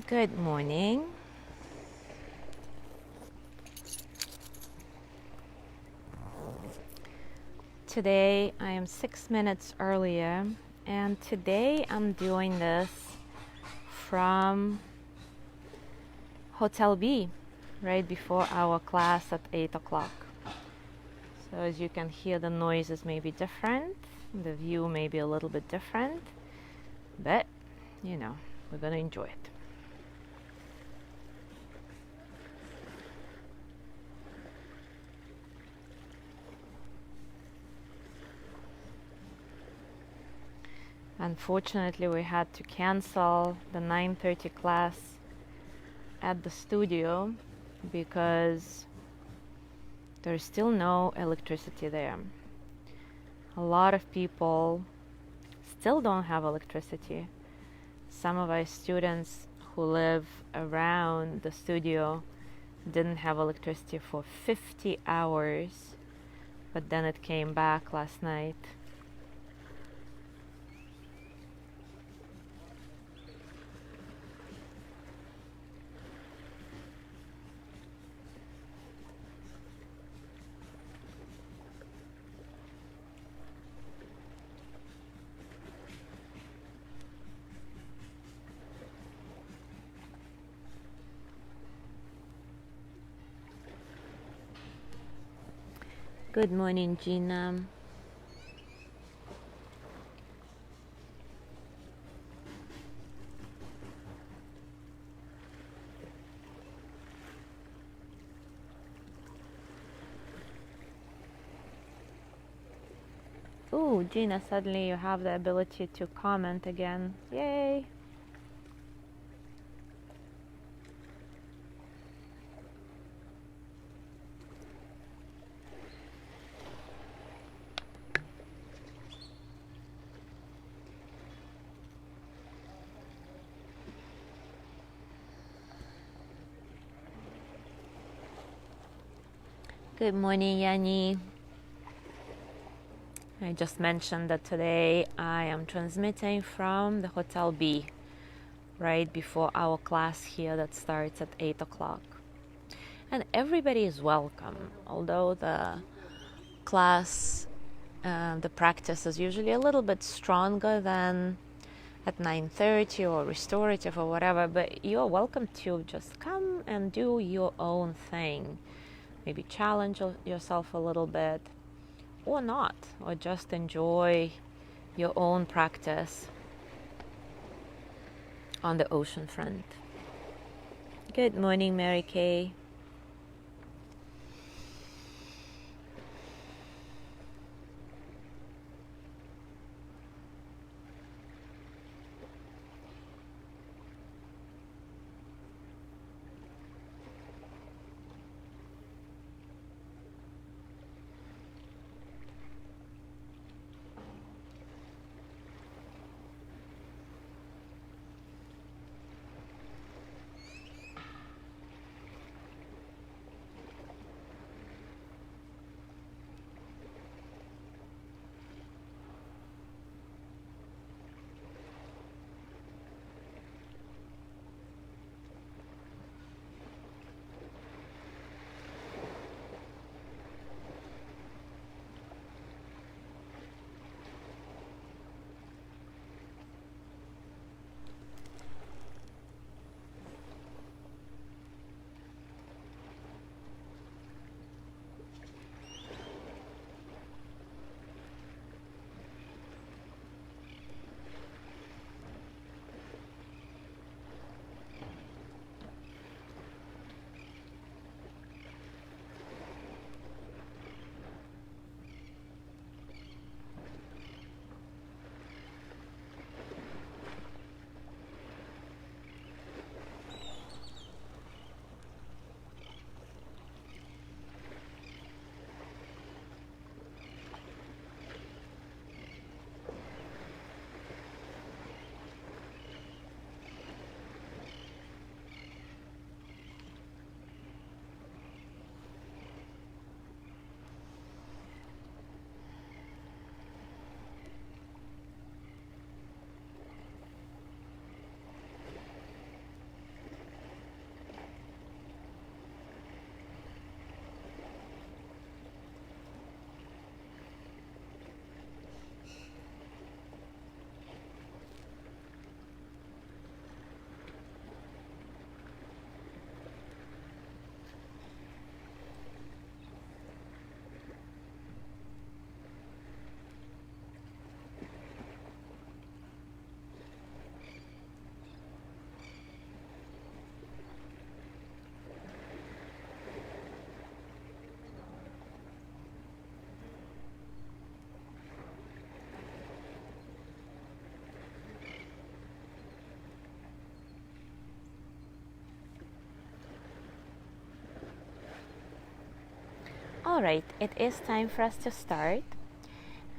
Good morning. Today I am 6 minutes earlier, and today I'm doing this from Hotel B, right before our class at 8 o'clock. So as you can hear, the noises may be different, the view may be a little bit different, but we're gonna enjoy it. Unfortunately, we had to cancel the 9:30 class at the studio because there's still no electricity there. A lot of people still don't have electricity. Some of our students who live around the studio didn't have electricity for 50 hours, but then it came back last night. Good morning, Gina. Ooh, Gina, suddenly you have the ability to comment again. Yay! Good morning, Yanni. I just mentioned that today I am transmitting from the Hotel B, right before our class here that starts at 8 o'clock. And everybody is welcome, although the class, the practice is usually a little bit stronger than at 9:30 or restorative or whatever, but you're welcome to just come and do your own thing. Maybe challenge yourself a little bit, or not, or just enjoy your own practice on the ocean front. Good morning, Mary Kay. All right, it is time for us to start.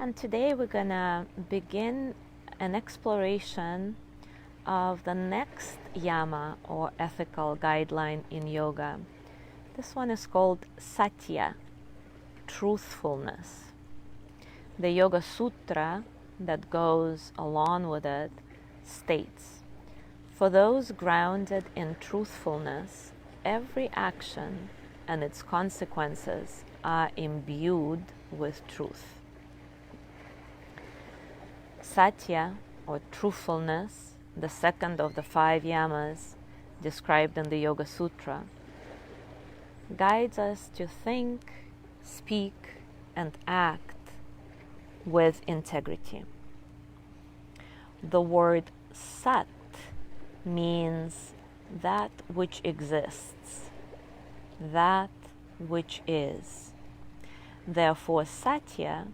And today we're gonna begin an exploration of the next yama or ethical guideline in yoga. This one is called Satya, truthfulness. The Yoga Sutra that goes along with it states, for those grounded in truthfulness, every action and its consequences are imbued with truth. Satya, or truthfulness, the second of the 5 yamas described in the Yoga Sutra, guides us to think, speak, and act with integrity. The word Sat means that which exists, that which is. Therefore, Satya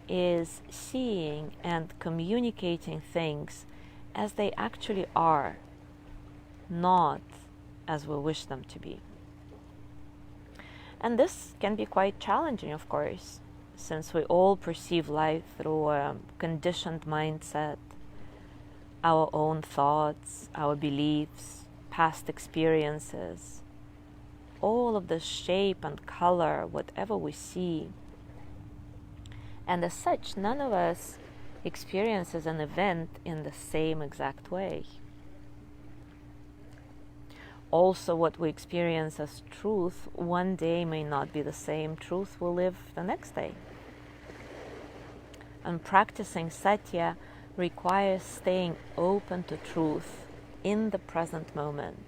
is seeing and communicating things as they actually are, not as we wish them to be. And this can be quite challenging, of course, since we all perceive life through a conditioned mindset, our own thoughts, our beliefs, past experiences, all of the shape and color, whatever we see. And as such, none of us experiences an event in the same exact way. Also, what we experience as truth one day may not be the same truth we live the next day. And practicing Satya requires staying open to truth in the present moment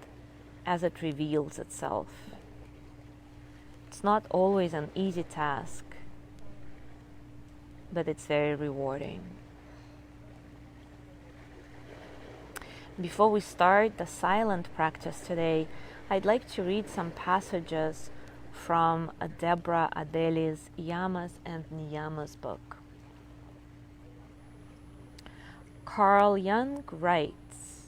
as it reveals itself. It's not always an easy task, but it's very rewarding. Before we start the silent practice today, I'd like to read some passages from Deborah Adeli's Yamas and Niyamas book. Carl Jung writes,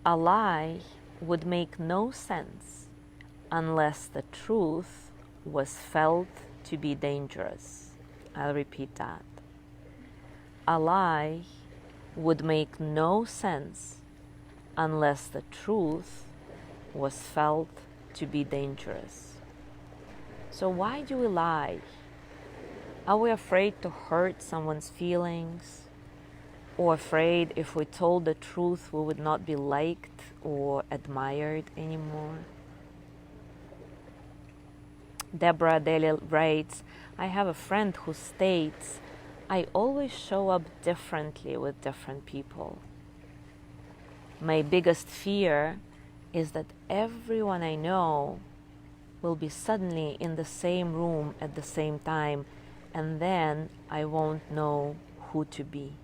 "A lie would make no sense unless the truth was felt to be dangerous." I'll repeat that. A lie would make no sense unless the truth was felt to be dangerous. So why do we lie? Are we afraid to hurt someone's feelings? Or afraid if we told the truth we would not be liked or admired anymore? Deborah Adele writes, "I have a friend who states, I always show up differently with different people. My biggest fear is that everyone I know will be suddenly in the same room at the same time, and then I won't know who to be."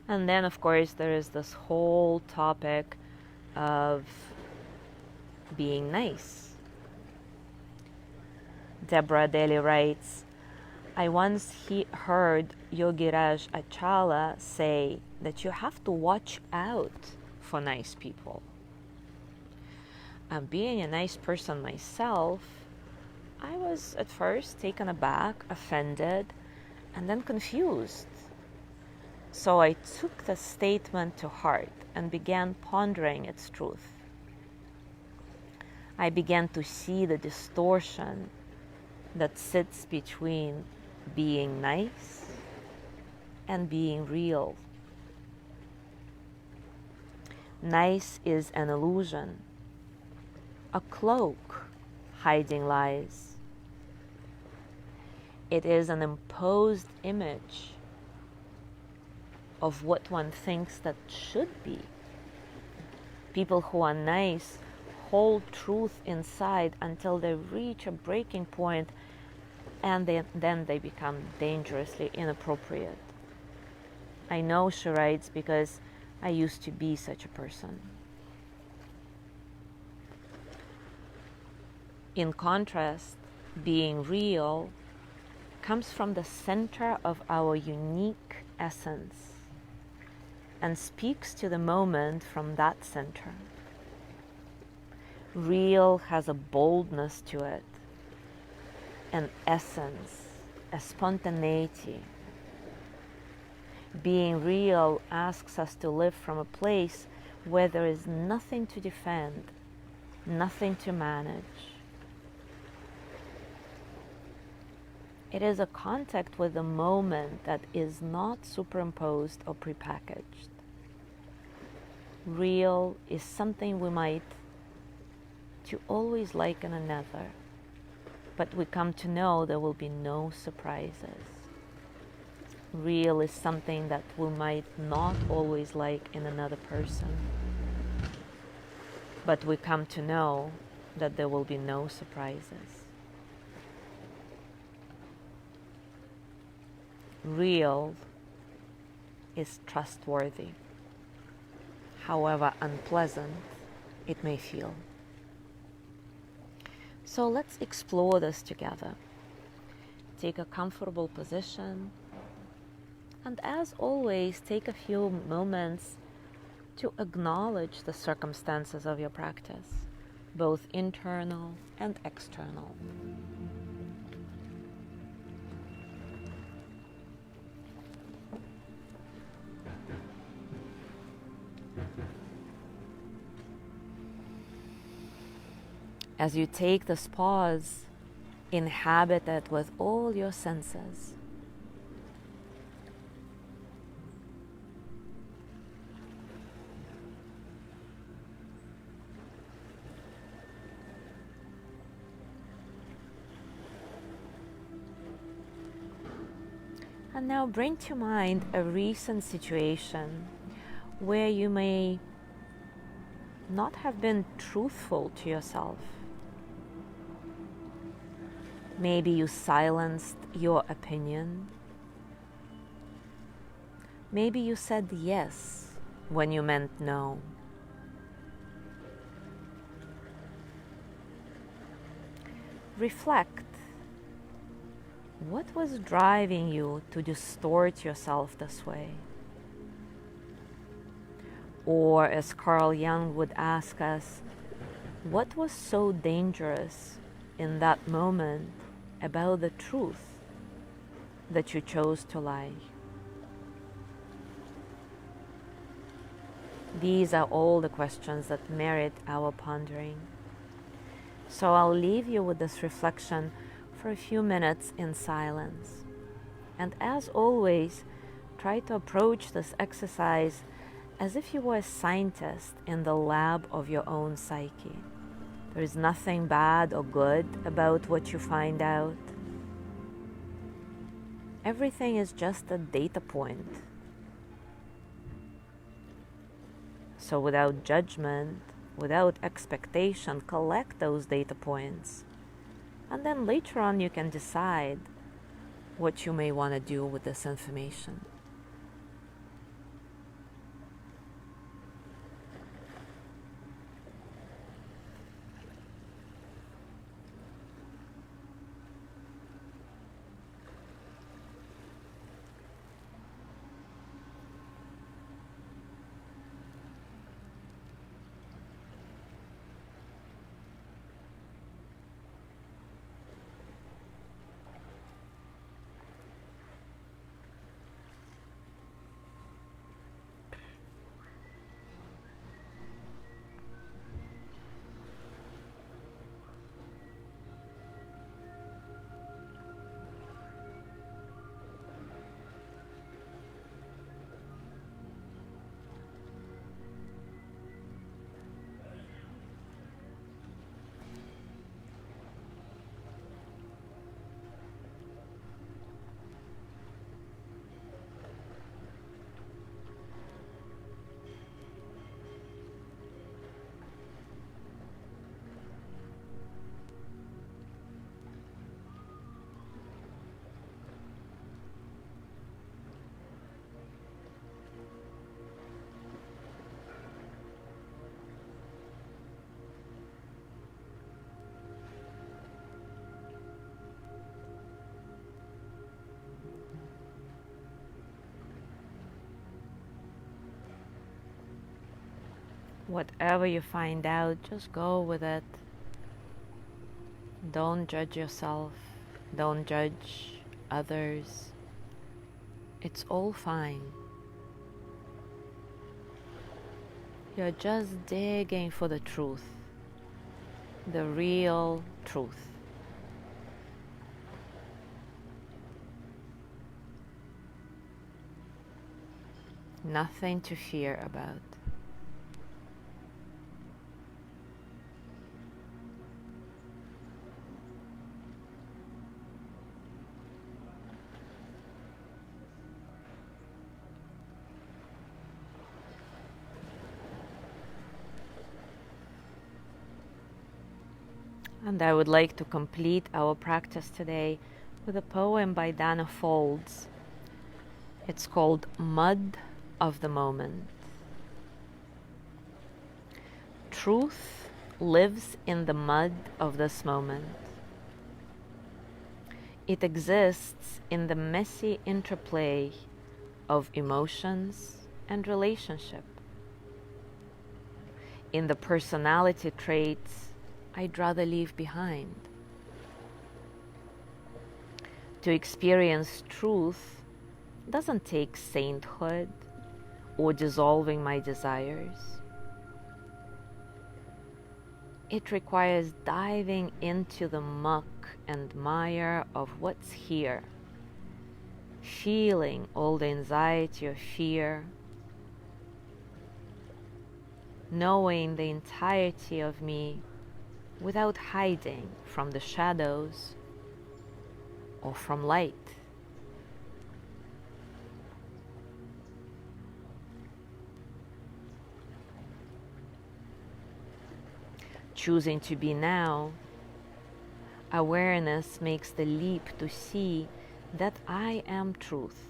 And then, of course, there is this whole topic of being nice. Deborah Adele writes, "I once heard Yogiraj Achala say that you have to watch out for nice people. And being a nice person myself, I was at first taken aback, offended, and then confused. So I took the statement to heart and began pondering its truth. I began to see the distortion that sits between being nice and being real. Nice is an illusion, a cloak hiding lies. It is an imposed image of what one thinks that should be. People who are nice hold truth inside until they reach a breaking point, and then they become dangerously inappropriate. I know," she writes, "because I used to be such a person." In contrast, being real comes from the center of our unique essence and speaks to the moment from that center. Real has a boldness to it, an essence, a spontaneity. Being real asks us to live from a place where there is nothing to defend, nothing to manage. It is a contact with the moment that is not superimposed or prepackaged. Real is something we might to always like in another, but we come to know there will be no surprises. Real is something that we might not always like in another person, but we come to know that there will be no surprises. Real is trustworthy, however unpleasant it may feel. So let's explore this together. Take a comfortable position, and as always, take a few moments to acknowledge the circumstances of your practice, both internal and external. As you take this pause, inhabit it with all your senses. And now bring to mind a recent situation where you may not have been truthful to yourself. Maybe you silenced your opinion. Maybe you said yes when you meant no. Reflect. What was driving you to distort yourself this way? Or, as Carl Jung would ask us, what was so dangerous in that moment about the truth that you chose to lie? These are all the questions that merit our pondering. So I'll leave you with this reflection for a few minutes in silence. And as always, try to approach this exercise as if you were a scientist in the lab of your own psyche. There is nothing bad or good about what you find out. Everything is just a data point. So without judgment, without expectation, collect those data points. And then later on you can decide what you may want to do with this information. Whatever you find out, just go with it. Don't judge yourself. Don't judge others. It's all fine. You're just digging for the truth, the real truth. Nothing to fear about. And I would like to complete our practice today with a poem by Dana Folds. It's called Mud of the Moment. Truth lives in the mud of this moment. It exists in the messy interplay of emotions and relationship, in the personality traits I'd rather leave behind. To experience truth doesn't take sainthood or dissolving my desires. It requires diving into the muck and mire of what's here, feeling all the anxiety or fear, knowing the entirety of me without hiding from the shadows or from light. Choosing to be now, awareness makes the leap to see that I am truth,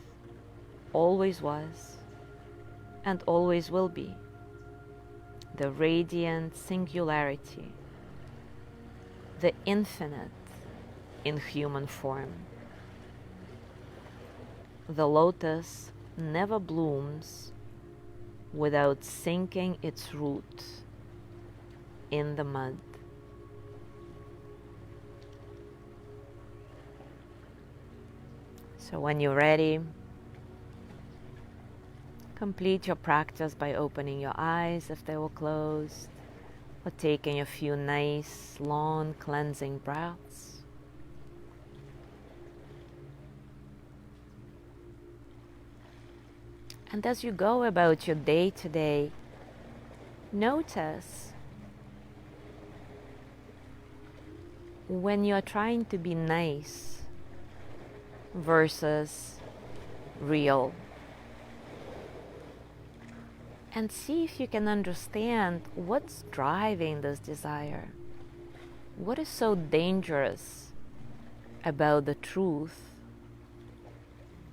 always was, and always will be, the radiant singularity, the infinite in human form. The lotus never blooms without sinking its root in the mud. So when you're ready, complete your practice by opening your eyes if they were closed, or taking a few nice, long, cleansing breaths. And as you go about your day today, notice when you're trying to be nice versus real. And see if you can understand what's driving this desire. What is so dangerous about the truth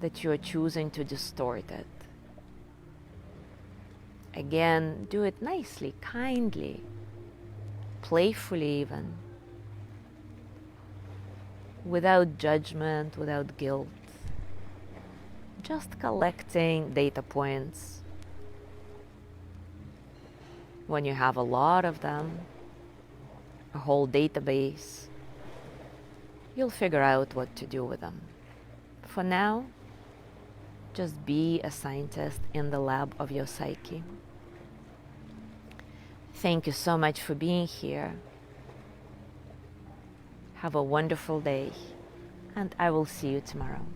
that you are choosing to distort it? Again, do it nicely, kindly, playfully even, without judgment, without guilt. Just collecting data points. When you have a lot of them, a whole database, you'll figure out what to do with them. For now, just be a scientist in the lab of your psyche. Thank you so much for being here. Have a wonderful day, and I will see you tomorrow.